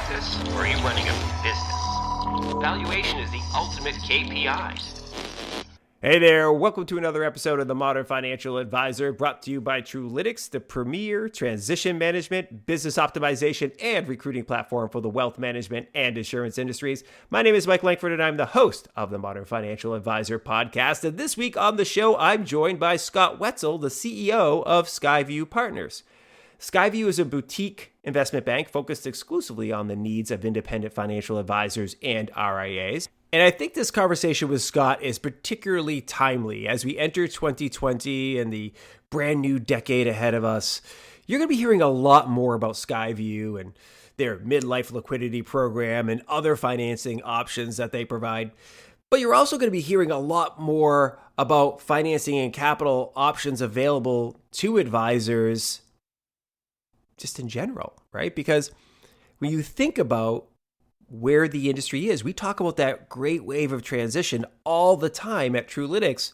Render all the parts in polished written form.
practice or are you running a business? Valuation is the ultimate KPI. Hey there, welcome to another episode of The Modern Financial Advisor, brought to you by Truelytics, the premier transition management, business optimization, and recruiting platform for the wealth management and insurance industries. My name is Mike Langford, and I'm the host of the Modern Financial Advisor podcast. And this week on the show, I'm joined by Scott Wetzel, the CEO of SkyView Partners. SkyView is a boutique investment bank focused exclusively on the needs of independent financial advisors and RIAs. And I think this conversation with Scott is particularly timely as we enter 2020 and the brand new decade ahead of us. You're going to be hearing a lot more about SkyView and their midlife liquidity program and other financing options that they provide. But you're also going to be hearing a lot more about financing and capital options available to advisors just in general, right? Because when you think about where the industry is, we talk about that great wave of transition all the time at Truelytics.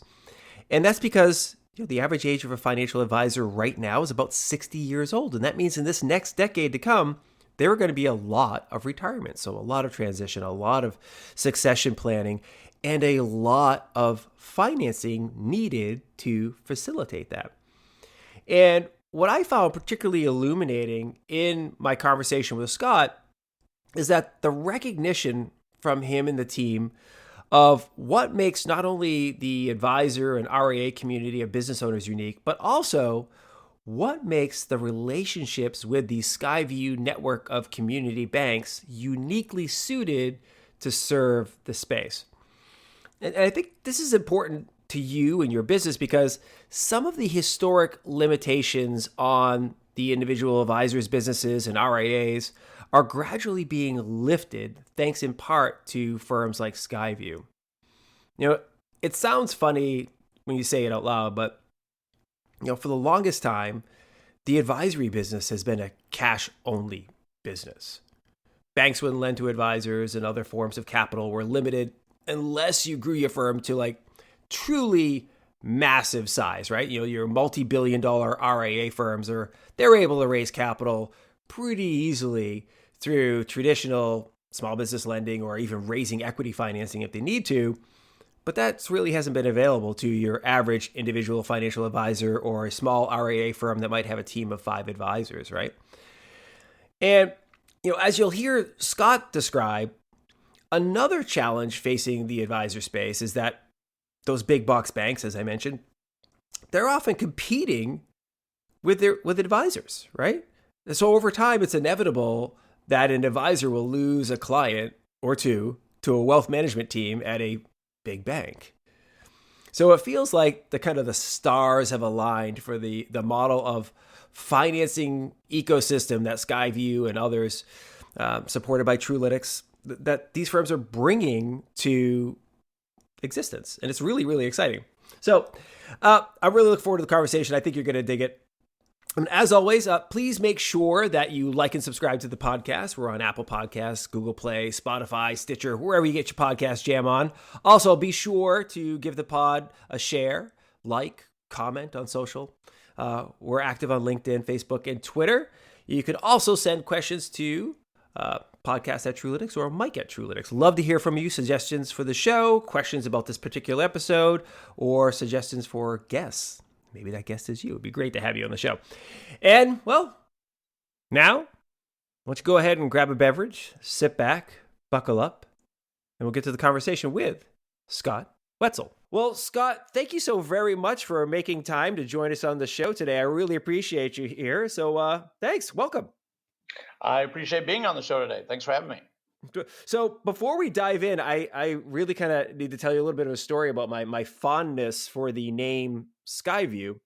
And that's because the average age of a financial advisor right now is about 60 years old. And that means in this next decade to come, there are going to be a lot of retirement. So a lot of transition, a lot of succession planning, and a lot of financing needed to facilitate that. And what I found particularly illuminating in my conversation with Scott is that the recognition from him and the team of what makes not only the advisor and RIA community of business owners unique, but also what makes the relationships with the SkyView network of community banks uniquely suited to serve the space. And I think this is important to you and your business because some of the historic limitations on the individual advisors' businesses and RIAs are gradually being lifted thanks in part to firms like SkyView. It sounds funny when you say it out loud, but for the longest time, the advisory business has been a cash-only business. Banks wouldn't lend to advisors, and other forms of capital were limited unless you grew your firm to truly massive size, right? Your multi-billion-dollar RIA firms they're able to raise capital pretty easily through traditional small business lending or even raising equity financing if they need to. But that really hasn't been available to your average individual financial advisor or a small RIA firm that might have a team of 5 advisors, right? And, as you'll hear Scott describe, another challenge facing the advisor space is that those big box banks, as I mentioned, they're often competing with advisors, right? So over time, it's inevitable that an advisor will lose a client or two to a wealth management team at a big bank. So it feels like the stars have aligned for the model of financing ecosystem that SkyView and others, supported by Truelytics, that these firms are bringing to existence. And it's really, really exciting. So I really look forward to the conversation. I think you're going to dig it. And as always, please make sure that you like and subscribe to the podcast. We're on Apple Podcasts, Google Play, Spotify, Stitcher, wherever you get your podcast jam on. Also, be sure to give the pod a share, comment on social. We're active on LinkedIn, Facebook, and Twitter. You can also send questions to podcast@Truelytics or Mike@Truelytics. Love to hear from you. Suggestions for the show, questions about this particular episode, or suggestions for guests. Maybe that guest is you. It'd be great to have you on the show. And, now, why don't you go ahead and grab a beverage, sit back, buckle up, and we'll get to the conversation with Scott Wetzel. Well, Scott, thank you so very much for making time to join us on the show today. I really appreciate you here. So, thanks. Welcome. I appreciate being on the show today. Thanks for having me. So before we dive in, I really kind of need to tell you a little bit of a story about my fondness for the name SkyView.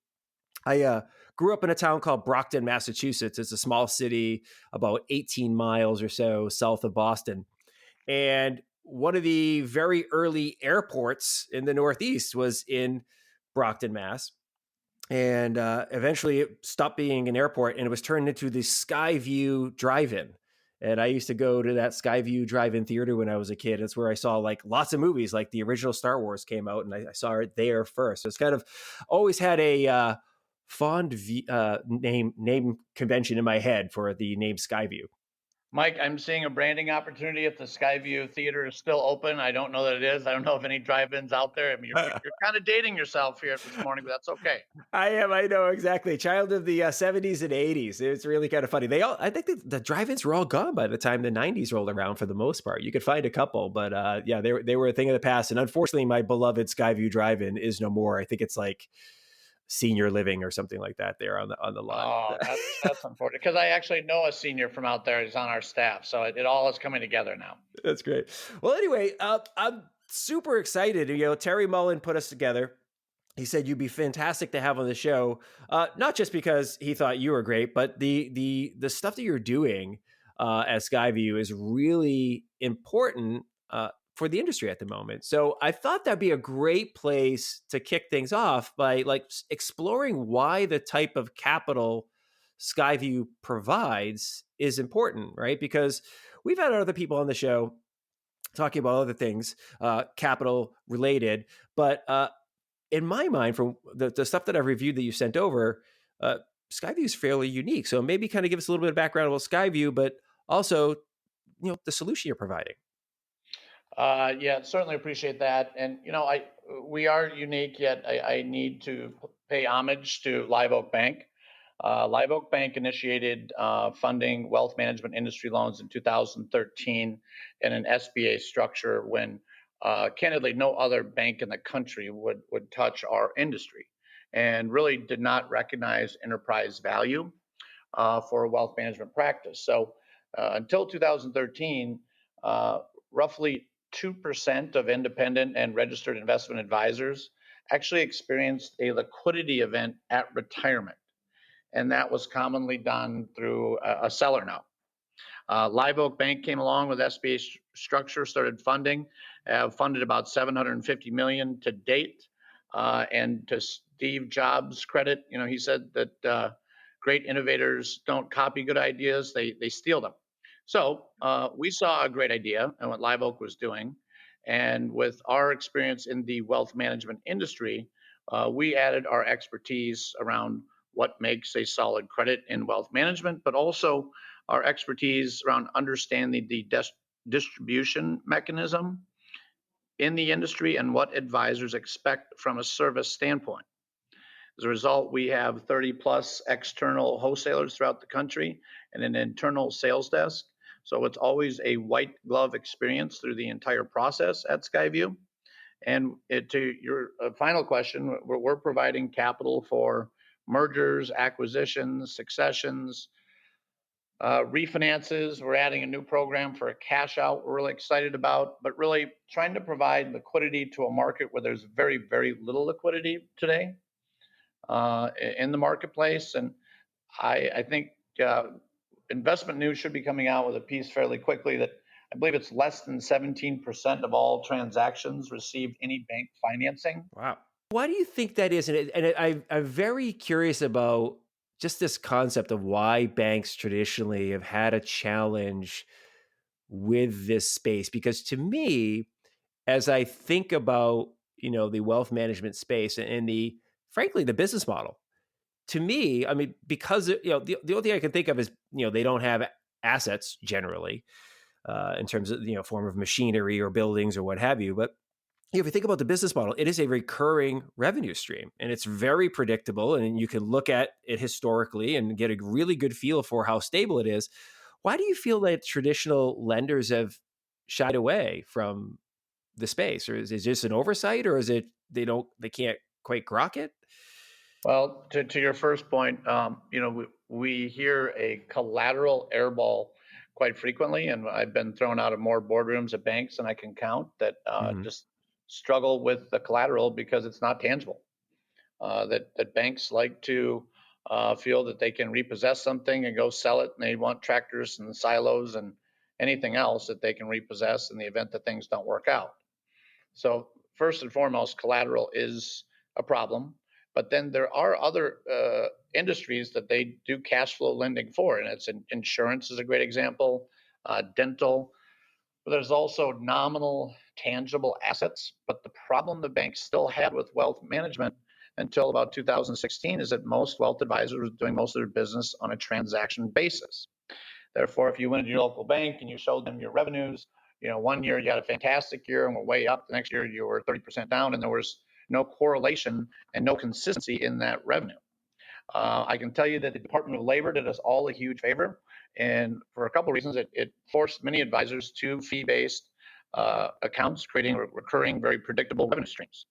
I grew up in a town called Brockton, Massachusetts. It's a small city about 18 miles or so south of Boston. And one of the very early airports in the Northeast was in Brockton, Mass. And eventually it stopped being an airport and it was turned into the SkyView Drive-In. And I used to go to that SkyView Drive-In theater when I was a kid. It's where I saw lots of movies, like the original Star Wars came out and I saw it there first. So it's kind of always had a fond name convention in my head for the name SkyView. Mike, I'm seeing a branding opportunity if the SkyView Theater is still open. I don't know that it is. I don't know if any drive-ins out there. I mean, you're kind of dating yourself here this morning, but that's okay. I am. I know exactly. Child of the 70s and 80s. It's really kind of funny. I think the drive-ins were all gone by the time the 90s rolled around for the most part. You could find a couple, but yeah, they were a thing of the past. And unfortunately, my beloved Skyview Drive-In is no more. I think it's like senior living or something like that there on the lot. Oh, that's unfortunate because I actually know a senior from out there. He's on our staff, so it all is coming together now. That's great. Well, anyway, I'm super excited. Terry Mullen put us together. He said you'd be fantastic to have on the show, not just because he thought you were great, but the stuff that you're doing at Skyview is really important for the industry at the moment. So I thought that'd be a great place to kick things off by exploring why the type of capital Skyview provides is important, right? Because we've had other people on the show talking about other things, capital related, but in my mind, from the stuff that I've reviewed that you sent over, Skyview is fairly unique. So maybe kind of give us a little bit of background about Skyview, but also, the solution you're providing. Yeah, certainly appreciate that. And we are unique, yet I need to pay homage to Live Oak Bank. Live Oak Bank initiated funding wealth management industry loans in 2013 in an SBA structure when, candidly, no other bank in the country would touch our industry, and really did not recognize enterprise value for a wealth management practice. So until 2013, roughly 2% of independent and registered investment advisors actually experienced a liquidity event at retirement. And that was commonly done through a seller note. Live Oak Bank came along with SBA structure, started funding, funded about 750 million to date. And to Steve Jobs' credit, he said that great innovators don't copy good ideas; they steal them. So we saw a great idea and what Live Oak was doing, and with our experience in the wealth management industry, we added our expertise around what makes a solid credit in wealth management, but also our expertise around understanding the distribution mechanism in the industry and what advisors expect from a service standpoint. As a result, we have 30 plus external wholesalers throughout the country and an internal sales desk. So it's always a white glove experience through the entire process at Skyview. And to your final question, we're providing capital for mergers, acquisitions, successions, refinances. We're adding a new program for a cash out we're really excited about, but really trying to provide liquidity to a market where there's very, very little liquidity today in the marketplace. And I think Investment News should be coming out with a piece fairly quickly that I believe it's less than 17% of all transactions received any bank financing. Wow. Why do you think that is? I'm very curious about just this concept of why banks traditionally have had a challenge with this space. Because to me, as I think about, the wealth management space and frankly, the business model, to me, I mean, because, the only thing I can think of is, they don't have assets generally in terms of, form of machinery or buildings or what have you. But if you think about the business model, it is a recurring revenue stream and it's very predictable. And you can look at it historically and get a really good feel for how stable it is. Why do you feel that traditional lenders have shied away from the space? Or is it just an oversight, or is it they can't quite grok it? Well, to your first point, we hear a collateral airball quite frequently, and I've been thrown out of more boardrooms at banks than I can count that just struggle with the collateral because it's not tangible. That banks like to feel that they can repossess something and go sell it, and they want tractors and silos and anything else that they can repossess in the event that things don't work out. So first and foremost, collateral is a problem. But then there are other industries that they do cash flow lending for, and it's insurance is a great example, dental. But there's also nominal tangible assets. But the problem the banks still had with wealth management until about 2016 is that most wealth advisors were doing most of their business on a transaction basis. Therefore, if you went to your local bank and you showed them your revenues, 1 year you had a fantastic year and were way up. The next year you were 30% down, and there was no correlation and no consistency in that revenue. I can tell you that the Department of Labor did us all a huge favor, and for a couple of reasons, it forced many advisors to fee-based accounts, creating recurring, very predictable revenue streams.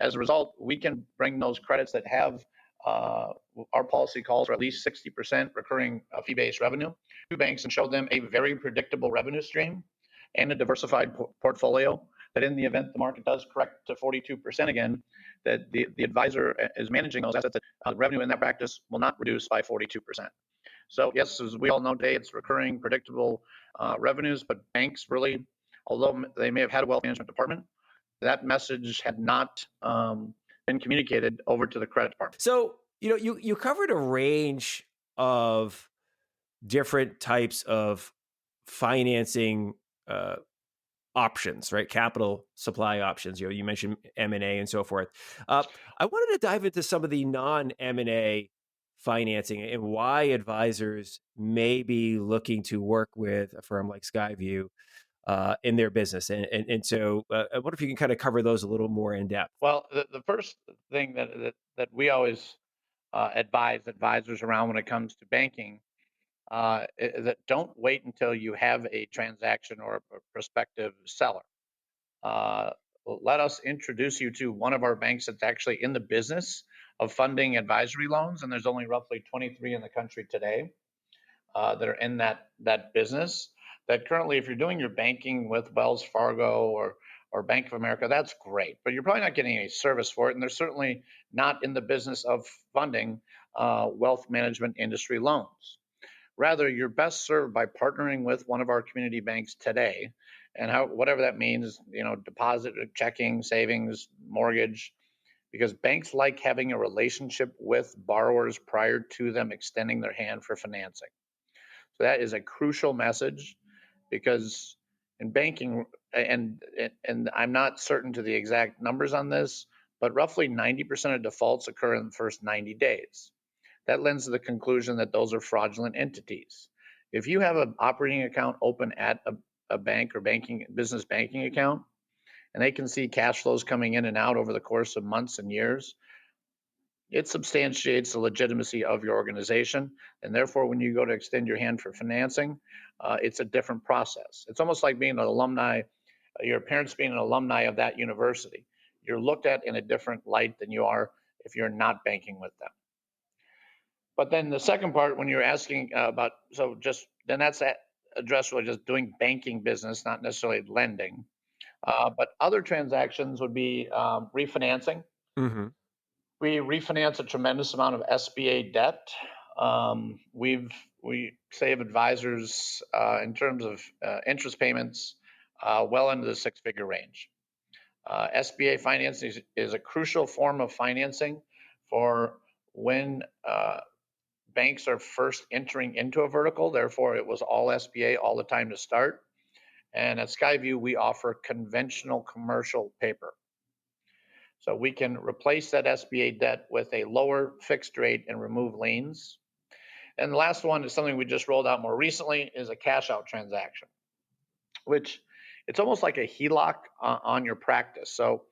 As a result, we can bring those credits that have our policy calls for at least 60% recurring fee-based revenue to banks and show them a very predictable revenue stream and a diversified portfolio that in the event the market does correct to 42% again, that the advisor is managing those assets, that revenue in that practice will not reduce by 42%. So yes, as we all know today, it's recurring, predictable revenues, but banks really, although they may have had a wealth management department, that message had not been communicated over to the credit department. So, you covered a range of different types of financing options, right? Capital supply options. You mentioned M&A and so forth. I wanted to dive into some of the non-M&A financing and why advisors may be looking to work with a firm like SkyView in their business. And so I wonder if you can kind of cover those a little more in depth. Well, the first thing that we always advise advisors around when it comes to banking is that don't wait until you have a transaction or a prospective seller. Uh, Let us introduce you to one of our banks that's actually in the business of funding advisory loans, and there's only roughly 23 in the country today that are in that business. That currently, if you're doing your banking with Wells Fargo or Bank of America, that's great, but you're probably not getting any service for it, and they're certainly not in the business of funding wealth management industry loans. Rather, you're best served by partnering with one of our community banks today, and whatever that means, deposit, checking, savings, mortgage, because banks like having a relationship with borrowers prior to them extending their hand for financing. So that is a crucial message, because in banking, and I'm not certain to the exact numbers on this, but roughly 90% of defaults occur in the first 90 days. That lends to the conclusion that those are fraudulent entities. If you have an operating account open at a bank or business banking account, and they can see cash flows coming in and out over the course of months and years, it substantiates the legitimacy of your organization. And therefore, when you go to extend your hand for financing, it's a different process. It's almost like being an alumni, your parents being an alumni of that university. You're looked at in a different light than you are if you're not banking with them. But then the second part, when you're asking about, then that's addressed really just doing banking business, not necessarily lending. But other transactions would be refinancing. Mm-hmm. We refinance a tremendous amount of SBA debt. We save advisors in terms of interest payments well into the six-figure range. SBA financing is a crucial form of financing for when banks are first entering into a vertical. Therefore, it was all SBA all the time to start. And at SkyView, we offer conventional commercial paper. So we can replace that SBA debt with a lower fixed rate and remove liens. And the last one is something we just rolled out more recently, is a cash out transaction, which it's almost like a HELOC on your practice. So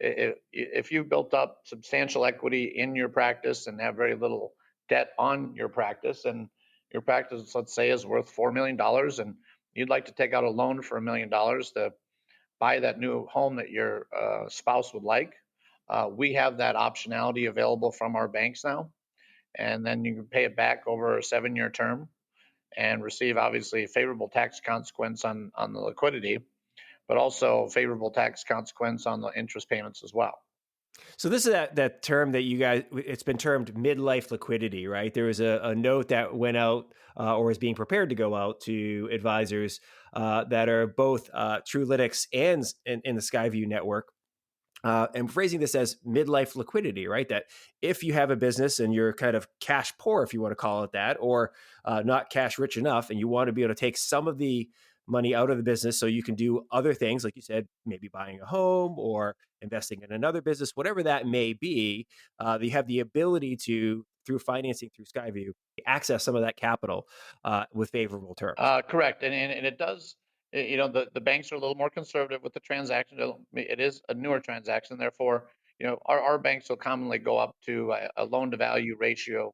if you've built up substantial equity in your practice and have very little debt on your practice, and your practice, let's say, is worth $4 million, and you'd like to take out a loan for $1 million to buy that new home that your spouse would like, we have that optionality available from our banks now. And then you can pay it back over a 7-year term and receive obviously a favorable tax consequence on the liquidity, but also favorable tax consequence on the interest payments as well. So this is that term that you guys, it's been termed midlife liquidity, right? There was a note that went out or is being prepared to go out to advisors that are both Truelytics and in the SkyView network. And phrasing this as midlife liquidity, right? That if you have a business and you're kind of cash poor, if you want to call it that, or not cash rich enough, and you want to be able to take some of the money out of the business so you can do other things, like you said, maybe buying a home or investing in another business, whatever that may be, you have the ability to through financing through SkyView, access some of that capital with favorable terms. Correct, and it does. The banks are a little more conservative with the transaction. It is a newer transaction, therefore, our banks will commonly go up to a loan to value ratio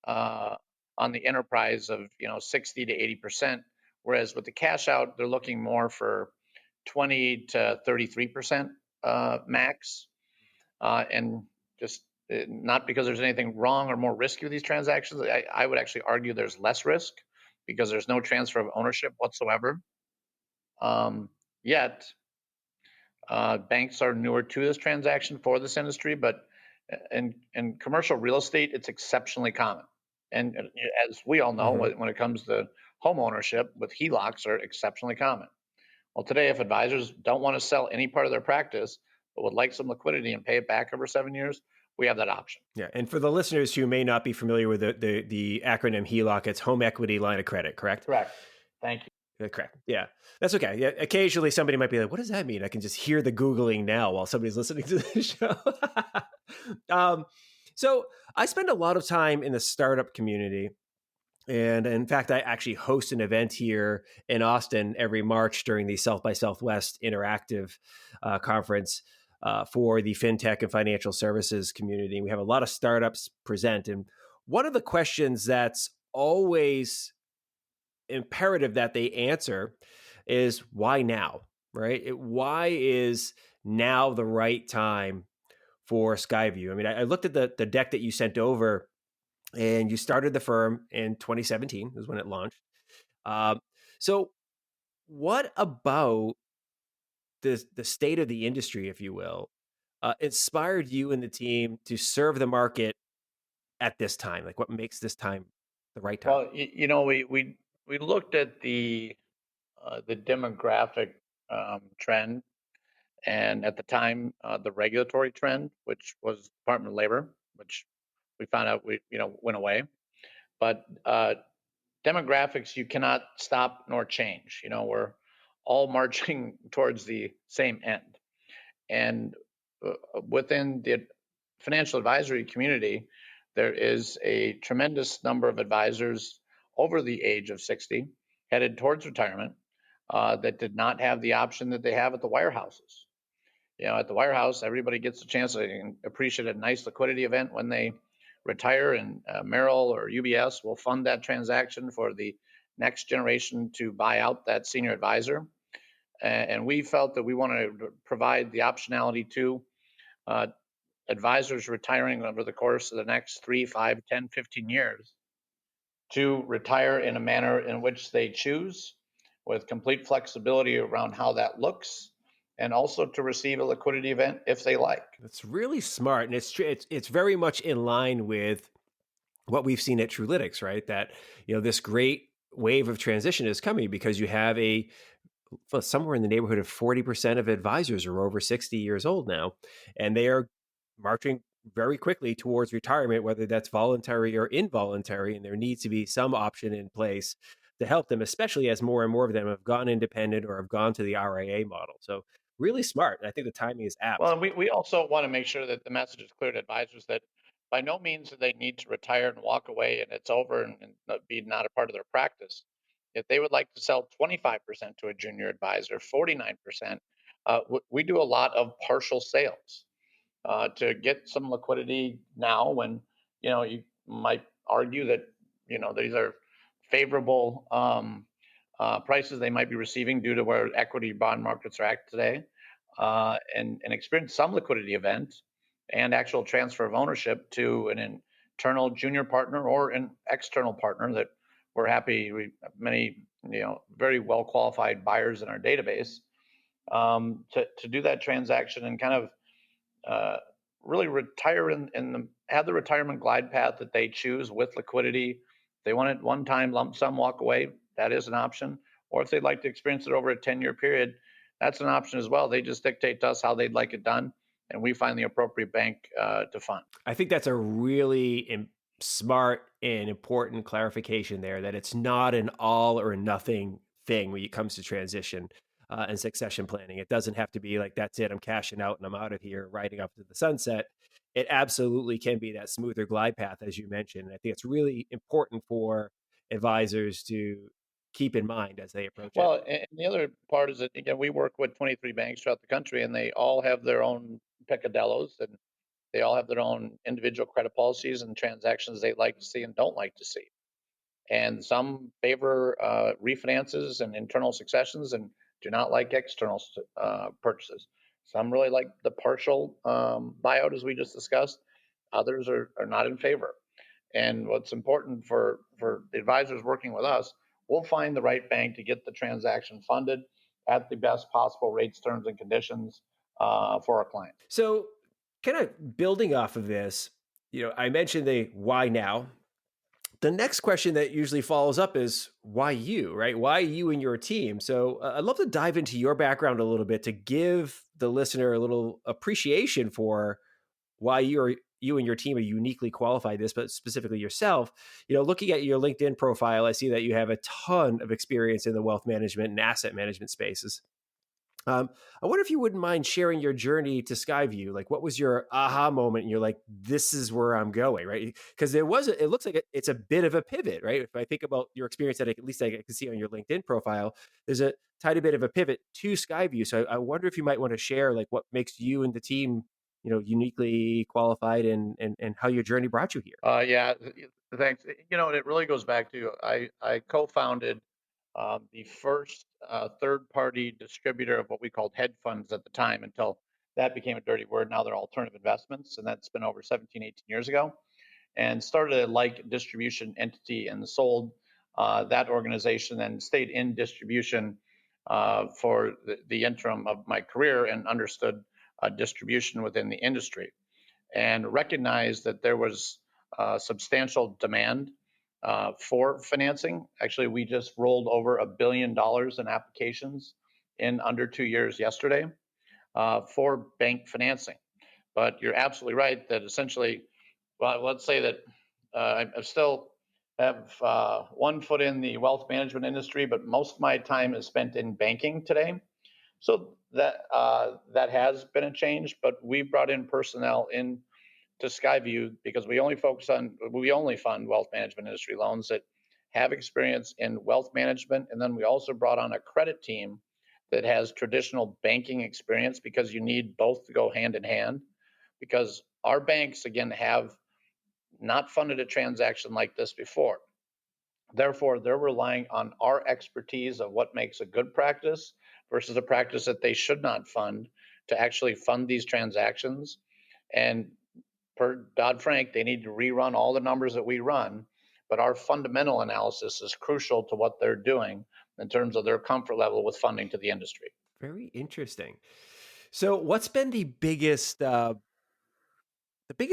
uh, on the enterprise of 60 to 80%, whereas with the cash out, they're looking more for 20 to 33% max, and just not because there's anything wrong or more risky with these transactions. I would actually argue there's less risk because there's no transfer of ownership whatsoever. Yet, banks are newer to this transaction for this industry, but in commercial real estate, it's exceptionally common. And as we all know, when it comes to home ownership, with HELOCs are exceptionally common. Well, today, if advisors don't want to sell any part of their practice, but would like some liquidity and pay it back over 7 years, we have that option. Yeah, and for the listeners who may not be familiar with the acronym HELOC, it's home equity line of credit, correct? Correct. Thank you. Correct. Yeah, that's okay. Yeah, occasionally somebody might be like, "What does that mean?" I can just hear the Googling now while somebody's listening to the show. So I spend a lot of time in the startup community. And in fact, I actually host an event here in Austin every March during the South by Southwest Interactive Conference for the fintech and financial services community. We have a lot of startups present. And one of the questions that's always imperative that they answer is why now, right? Why is now the right time for SkyView? I mean, I looked at the deck that you sent over, and you started the firm in 2017 is when it launched. So what about the state of the industry, if you will, inspired you and the team to serve the market at this time? Like, what makes this time the right time? Well, we looked at the demographic trend, and at the time, the regulatory trend, which was Department of Labor, which we found out went away. But demographics you cannot stop nor change. We're all marching towards the same end, and within the financial advisory community, there is a tremendous number of advisors over the age of 60 headed towards retirement that did not have the option that they have at the wirehouses. At the wirehouse, everybody gets a chance to appreciate a nice liquidity event when they retire, and Merrill or UBS will fund that transaction for the next generation to buy out that senior advisor. And we felt that we wanted to provide the optionality to advisors retiring over the course of the next 3, 5, 10, 15 years to retire in a manner in which they choose, with complete flexibility around how that looks, and also to receive a liquidity event if they like. That's really smart, and it's very much in line with what we've seen at Trulytics, right? That this great wave of transition is coming because you have somewhere in the neighborhood of 40% of advisors are over 60 years old now, and they are marching very quickly towards retirement, whether that's voluntary or involuntary, and there needs to be some option in place to help them, especially as more and more of them have gone independent or have gone to the RIA model. So really smart. I think the timing is apt. Well, and we also want to make sure that the message is clear to advisors that by no means do they need to retire and walk away and it's over and be not a part of their practice. If they would like to sell 25% to a junior advisor, 49%, we do a lot of partial sales to get some liquidity now when, you might argue that, these are favorable prices they might be receiving due to where equity bond markets are at today, and experience some liquidity event and actual transfer of ownership to an internal junior partner or an external partner that we're happy. We have many, very well qualified buyers in our database to do that transaction and kind of really retire have the retirement glide path that they choose with liquidity. If they want it one time lump sum walk away, that is an option. Or if they'd like to experience it over a 10-year period, that's an option as well. They just dictate to us how they'd like it done, and we find the appropriate bank to fund. I think that's a really smart and important clarification there, that it's not an all or nothing thing when it comes to transition and succession planning. It doesn't have to be like, that's it, I'm cashing out and I'm out of here, riding up to the sunset. it absolutely can be that smoother glide path, as you mentioned. And I think it's really important for advisors to keep in mind as they approach it. Well, and the other part is that, again, we work with 23 banks throughout the country, and they all have their own peccadillos, and they all have their own individual credit policies and transactions they like to see and don't like to see. And some favor refinances and internal successions and do not like external purchases. Some really like the partial buyout, as we just discussed. Others are not in favor. And what's important for the advisors working with us, we'll find the right bank to get the transaction funded at the best possible rates, terms, and conditions for our clients. So, kind of building off of this, I mentioned the why now. The next question that usually follows up is why you, right? Why you and your team? So, I'd love to dive into your background a little bit to give the listener a little appreciation for why you and your team are uniquely qualified this, but specifically yourself. Looking at your LinkedIn profile, I see that you have a ton of experience in the wealth management and asset management spaces. I wonder if you wouldn't mind sharing your journey to SkyView. Like, what was your aha moment? And you're like, "This is where I'm going," right? Because it looks like it's a bit of a pivot, right? If I think about your experience that at least I can see on your LinkedIn profile, there's a tiny bit of a pivot to SkyView. So I wonder if you might want to share like what makes you and the team, uniquely qualified and how your journey brought you here. Yeah, thanks. It really goes back to I co-founded the first third-party distributor of what we called hedge funds at the time until that became a dirty word. Now they're alternative investments, and that's been over 17, 18 years ago. And started a like distribution entity and sold that organization and stayed in distribution for the interim of my career and understood distribution within the industry and recognized that there was substantial demand for financing. Actually, we just rolled over $1 billion in applications in under 2 years yesterday for bank financing. But you're absolutely right that essentially, well, let's say that I still have one foot in the wealth management industry, but most of my time is spent in banking today. So that has been a change, but we brought in personnel in to SkyView because we only fund wealth management industry loans that have experience in wealth management, and then we also brought on a credit team that has traditional banking experience because you need both to go hand in hand. Because our banks again have not funded a transaction like this before. Therefore, they're relying on our expertise of what makes a good practice versus a practice that they should not fund to actually fund these transactions. And per Dodd-Frank, they need to rerun all the numbers that we run, but our fundamental analysis is crucial to what they're doing in terms of their comfort level with funding to the industry. Very interesting. So, what's been the biggest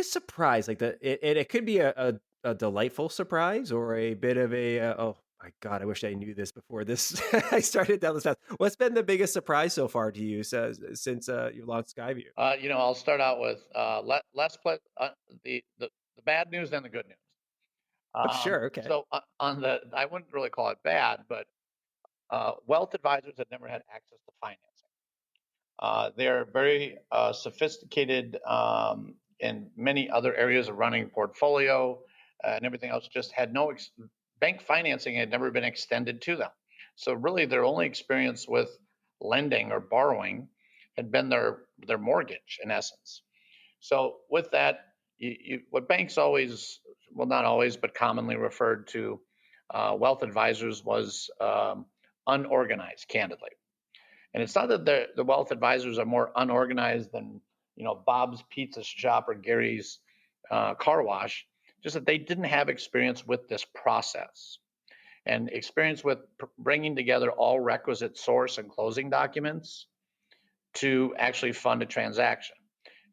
surprise? Like it could be a delightful surprise or a bit of a oh my god, I wish I knew this before this I started down this path. What's been the biggest surprise so far to you since you launched Skyview? I'll start out with the bad news and the good news. Oh, sure, okay. So on I wouldn't really call it bad, but wealth advisors have never had access to financing. They're very sophisticated in many other areas of running portfolio and everything else. Just had no bank financing had never been extended to them. So really, their only experience with lending or borrowing had been their mortgage in essence. So with that, what banks always, well, not always, but commonly referred to wealth advisors was unorganized, candidly. And it's not that the wealth advisors are more unorganized than Bob's Pizza Shop or Gary's car wash, just that they didn't have experience with this process and experience with bringing together all requisite source and closing documents to actually fund a transaction.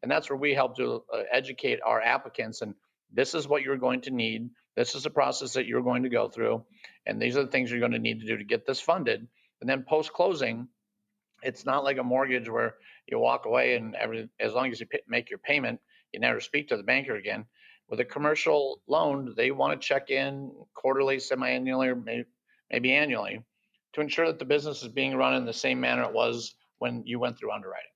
And that's where we help to educate our applicants. And this is what you're going to need. This is the process that you're going to go through. And these are the things you're going to need to do to get this funded. And then post closing, it's not like a mortgage where you walk away and as long as you make your payment, you never speak to the banker again. With a commercial loan, they want to check in quarterly, semi-annually, or maybe annually to ensure that the business is being run in the same manner it was when you went through underwriting.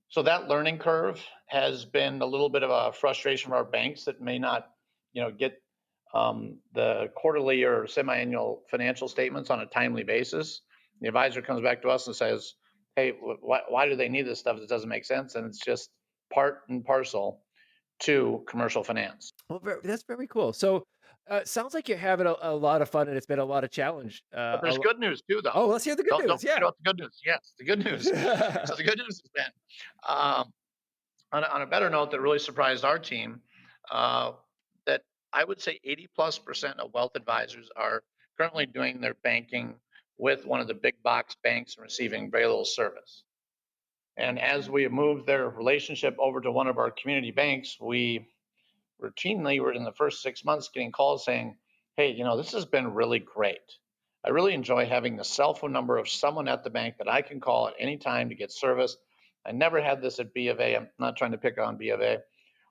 So that learning curve has been a little bit of a frustration for our banks that may not, get the quarterly or semi-annual financial statements on a timely basis. The advisor comes back to us and says, "Hey, why do they need this stuff? It doesn't make sense," and it's just part and parcel to commercial finance. Well, that's very cool. So, sounds like you're having a lot of fun, and it's been a lot of challenge. But there's good news too, though. Oh, let's hear the good Don't news. forget Yeah. about the good news. Yes, the good news. So the good news has been, um, on a better note, that really surprised our team, uh, that I would say 80+% of wealth advisors are currently doing their banking with one of the big box banks and receiving very little service. And as we moved their relationship over to one of our community banks, we routinely were in the first 6 months getting calls saying, "Hey, this has been really great. I really enjoy having the cell phone number of someone at the bank that I can call at any time to get service. I never had this at B of A. I'm not trying to pick on B of A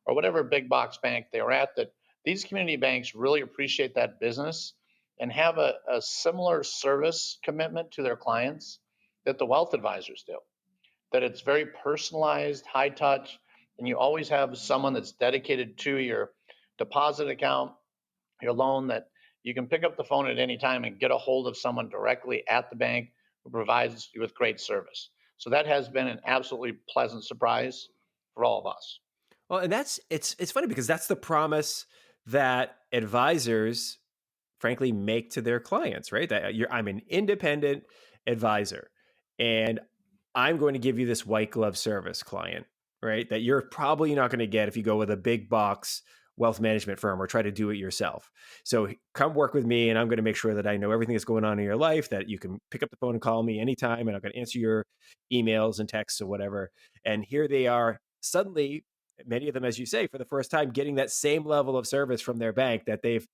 or whatever big box bank they were at, that these community banks really appreciate that business and have a similar service commitment to their clients that the wealth advisors do, that it's very personalized, high touch, and you always have someone that's dedicated to your deposit account, your loan, that you can pick up the phone at any time and get a hold of someone directly at the bank who provides you with great service. So that has been an absolutely pleasant surprise for all of us. Well, and it's funny because that's the promise that advisors frankly make to their clients, right? That I'm an independent advisor and I'm going to give you this white glove service, client, right? That you're probably not going to get if you go with a big box wealth management firm or try to do it yourself. So come work with me and I'm going to make sure that I know everything that's going on in your life, that you can pick up the phone and call me anytime and I'm going to answer your emails and texts or whatever. And here they are suddenly, many of them, as you say, for the first time, getting that same level of service from their bank that they've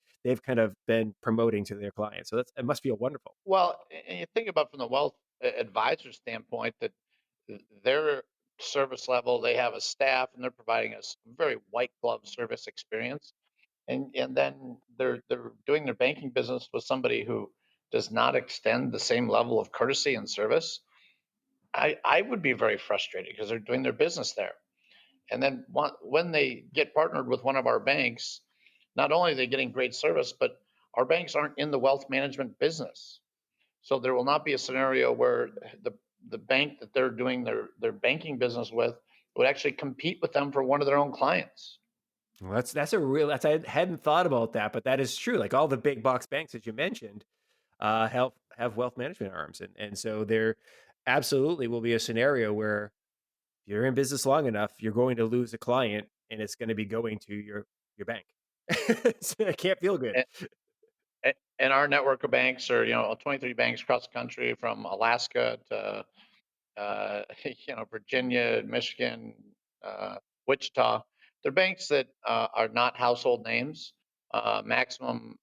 kind of been promoting to their clients. So it must feel wonderful. Well, and you think about from the wealth advisor standpoint that their service level, they have a staff and they're providing us very white glove service experience. And then they're doing their banking business with somebody who does not extend the same level of courtesy and service. I would be very frustrated because they're doing their business there. And then when they get partnered with one of our banks, not only are they getting great service, but our banks aren't in the wealth management business. So there will not be a scenario where the bank that they're doing their banking business with would actually compete with them for one of their own clients. Well, I hadn't thought about that, but that is true. Like all the big box banks, as you mentioned, have wealth management arms, and so there absolutely will be a scenario where if you're in business long enough, you're going to lose a client, and it's going to be going to your bank. So it can't feel good. And our network of banks are, 23 banks across the country, from Alaska to Virginia, Michigan, Wichita. They're banks that are not household names. Maximum,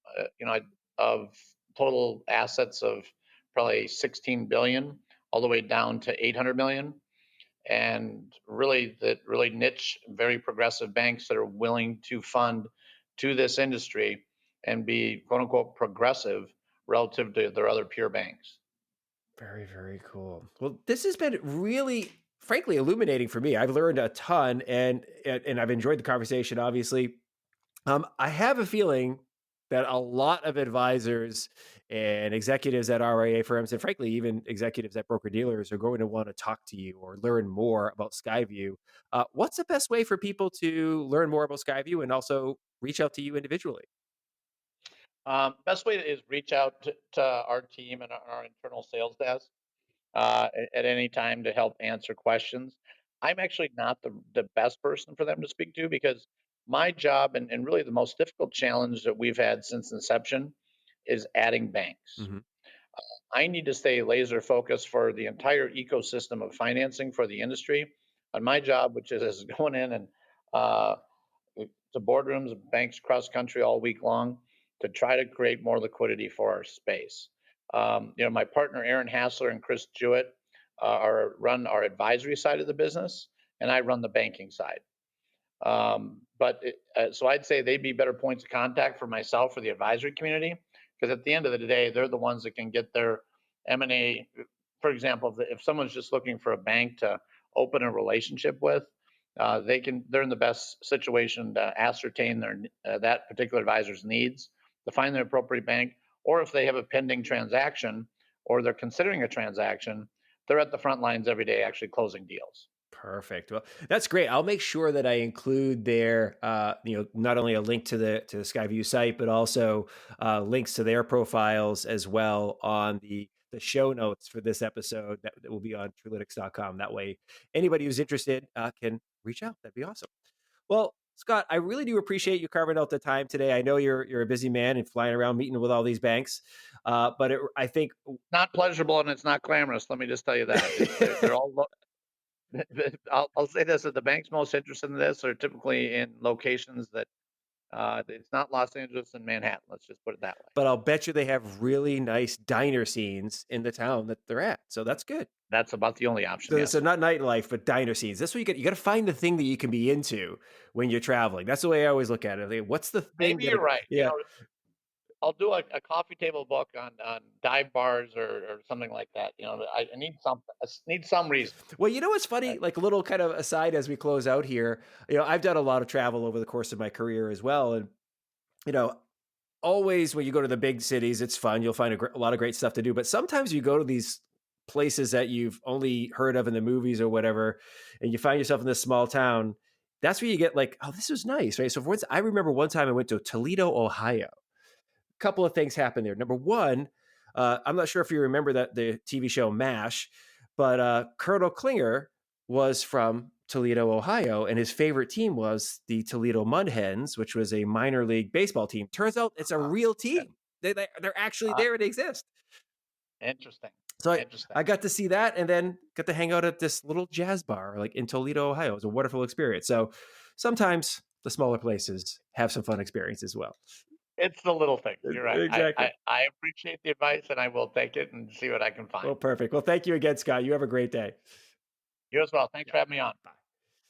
of total assets of probably 16 billion, all the way down to 800 million. And really, that really niche, very progressive banks that are willing to fund to this industry and be quote unquote progressive relative to their other peer banks. Very, very cool. Well, this has been really, frankly, illuminating for me. I've learned a ton, and I've enjoyed the conversation. Obviously, I have a feeling that a lot of advisors and executives at RIA firms, and frankly, even executives at broker dealers, are going to want to talk to you or learn more about SkyView. What's the best way for people to learn more about SkyView and also reach out to you individually? Best way is reach out to our team and our internal sales desk at any time to help answer questions. I'm actually not the best person for them to speak to, because my job, and really the most difficult challenge that we've had since inception, is adding banks. Hmm. I need to stay laser focused for the entire ecosystem of financing for the industry on my job, which is going in and uh, to boardrooms of banks across the country all week long to try to create more liquidity for our space. My partner Aaron Hassler and Chris Jewett run our advisory side of the business, and I run the banking side. So I'd say they'd be better points of contact for myself for the advisory community, because at the end of the day, they're the ones that can get their M&A. For example, if someone's just looking for a bank to open a relationship with, they're in the best situation to ascertain that particular advisor's needs, to find the appropriate bank, or if they have a pending transaction or they're considering a transaction, they're at the front lines every day actually closing deals. Perfect. Well, that's great. I'll make sure that I include their, not only a link to the SkyView site, but also links to their profiles as well on the show notes for this episode that will be on truelytics.com. That way, anybody who's interested can reach out. That'd be awesome. Well, Scott, I really do appreciate you carving out the time today. I know you're a busy man and flying around meeting with all these banks, but I think Not pleasurable and it's not glamorous. Let me just tell you that they're all. I'll say this: that the banks most interested in this are typically in locations that it's not Los Angeles and Manhattan. Let's just put it that way. but I'll bet you they have really nice diner scenes in the town that they're at. So that's good. That's about the only option. So, Yes. so not nightlife, but diner scenes. That's what you got to find the thing that you can be into when you're traveling. That's the way I always look at it. Like, what's the thing? Maybe you're right. Yeah. I'll do a coffee table book on dive bars or something like that. I need something. I need some reason. Well, you know what's funny? Like a little kind of aside as we close out here. I've done a lot of travel over the course of my career as well, and you know, always when you go to the big cities, it's fun. You'll find a lot of great stuff to do. But sometimes you go to these places that you've only heard of in the movies or whatever, and you find yourself in this small town. That's where you get like, oh, this was nice, right? So I remember one time I went to Toledo, Ohio. A couple of things happened there. Number one, I'm not sure if you remember that the TV show MASH, but Colonel Klinger was from Toledo, Ohio, and his favorite team was the Toledo Mud Hens, which was a minor league baseball team. Turns out it's a real team. They're actually there and exist. Interesting. So I got to see that and then got to hang out at this little jazz bar like in Toledo, Ohio. It was a wonderful experience. So sometimes the smaller places have some fun experience as well. It's the little things. You're right. Exactly. I appreciate the advice and I will take it and see what I can find. Well, perfect. Well, thank you again, Scott. You have a great day. You as well. Thanks for having me on. Bye.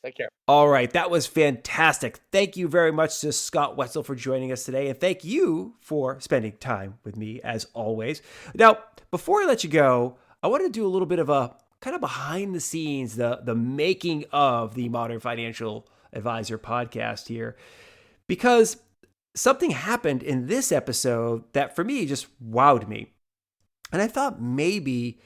Take care. All right. That was fantastic. Thank you very much to Scott Wetzel for joining us today. And thank you for spending time with me as always. Now, before I let you go, I want to do a little bit of a kind of behind the scenes, the making of the Modern Financial Advisor podcast here, because something happened in this episode that for me just wowed me. And I thought maybe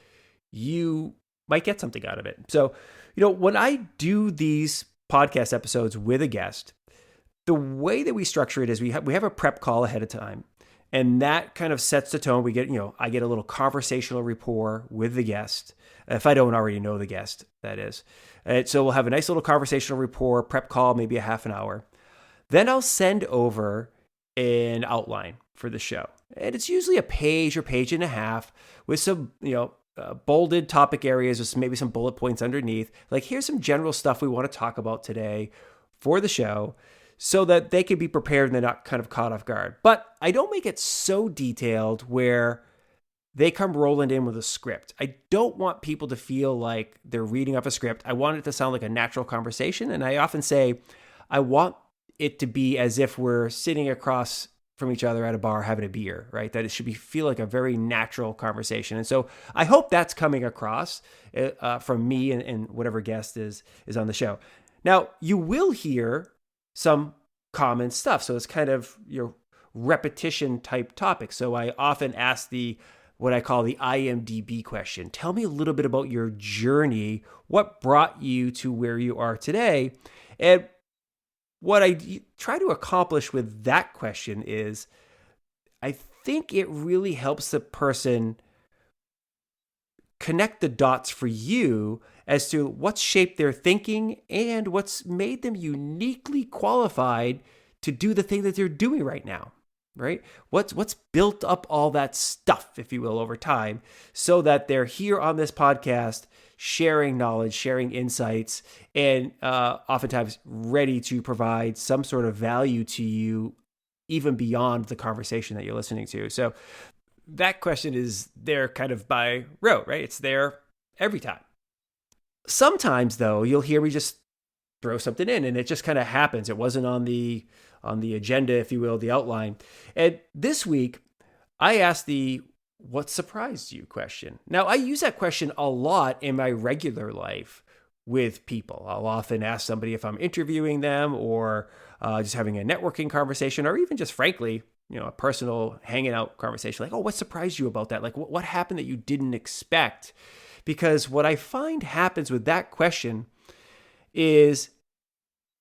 you might get something out of it. So, when I do these podcast episodes with a guest, the way that we structure it is we have a prep call ahead of time. And that kind of sets the tone. I get a little conversational rapport with the guest. If I don't already know the guest, that is. So we'll have a nice little conversational rapport, prep call, maybe a half an hour. Then I'll send over an outline for the show. And it's usually a page or page and a half with some, bolded topic areas with maybe some bullet points underneath. Like, here's some general stuff we want to talk about today for the show so that they can be prepared and they're not kind of caught off guard. But I don't make it so detailed where they come rolling in with a script. I don't want people to feel like they're reading off a script. I want it to sound like a natural conversation. And I often say, I want it to be as if we're sitting across from each other at a bar having a beer, right? That it should feel like a very natural conversation. And so I hope that's coming across from me and whatever guest is on the show. Now, you will hear some common stuff. So it's kind of your repetition type topic. So I often ask what I call the IMDb question. Tell me a little bit about your journey. What brought you to where you are today? And what I try to accomplish with that question is I think it really helps the person connect the dots for you as to what's shaped their thinking and what's made them uniquely qualified to do the thing that they're doing right now, right? What's built up all that stuff, if you will, over time so that they're here on this podcast sharing knowledge, sharing insights, and oftentimes ready to provide some sort of value to you even beyond the conversation that you're listening to. So that question is there kind of by rote, right? It's there every time. Sometimes, though, you'll hear me just throw something in and it just kind of happens. It wasn't on the agenda, if you will, the outline. And this week, I asked the what surprised you question. Now, I use that question a lot in my regular life with people. I'll often ask somebody if I'm interviewing them or just having a networking conversation, or even just frankly, a personal hanging out conversation. Like, oh, what surprised you about that? Like, what happened that you didn't expect? Because what I find happens with that question is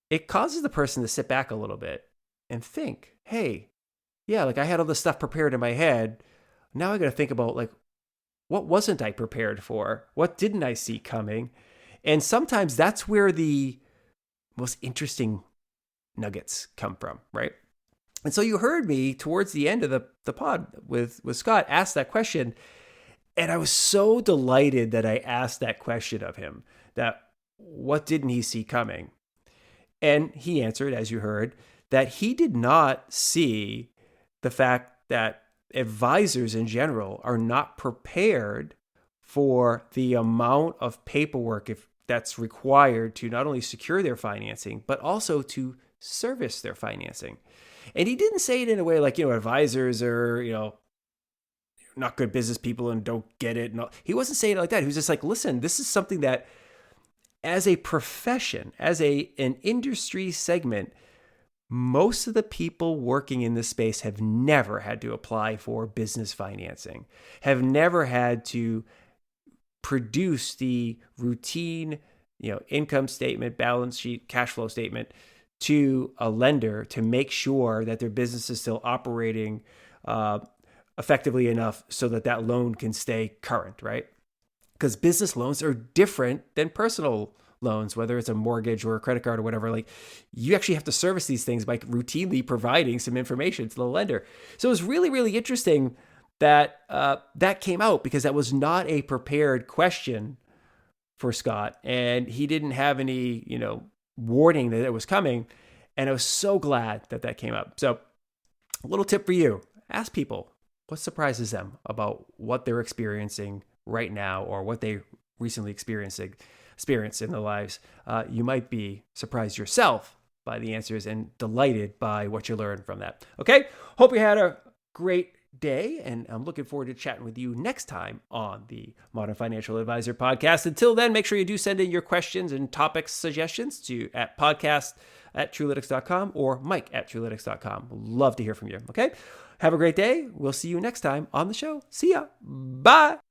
it causes the person to sit back a little bit and think, hey, yeah, like I had all this stuff prepared in my head. Now I got to think about like, what wasn't I prepared for? What didn't I see coming? And sometimes that's where the most interesting nuggets come from, right? And so you heard me towards the end of the pod with Scott ask that question. And I was so delighted that I asked that question of him, that what didn't he see coming? And he answered, as you heard, that he did not see the fact that advisors in general are not prepared for the amount of paperwork that's required to not only secure their financing, but also to service their financing. And he didn't say it in a way like, advisors are, not good business people and don't get it. No, he wasn't saying it like that. He was just like, listen, this is something that as a profession, as an industry segment, most of the people working in this space have never had to apply for business financing, have never had to produce the routine, income statement, balance sheet, cash flow statement to a lender to make sure that their business is still operating effectively enough so that loan can stay current, right? Because business loans are different than personal loans, whether it's a mortgage or a credit card or whatever. Like, you actually have to service these things by routinely providing some information to the lender. So it was really, really interesting that that came out, because that was not a prepared question for Scott, and he didn't have any, warning that it was coming. And I was so glad that came up. So a little tip for you: ask people what surprises them about what they're experiencing right now, or what they recently experienced in their lives. You might be surprised yourself by the answers and delighted by what you learned from that. Okay. Hope you had a great day, and I'm looking forward to chatting with you next time on the Modern Financial Advisor podcast. Until then, make sure you do send in your questions and topic suggestions at podcast@truelytics.com or mike@truelytics.com. Love to hear from you. Okay. Have a great day. We'll see you next time on the show. See ya. Bye.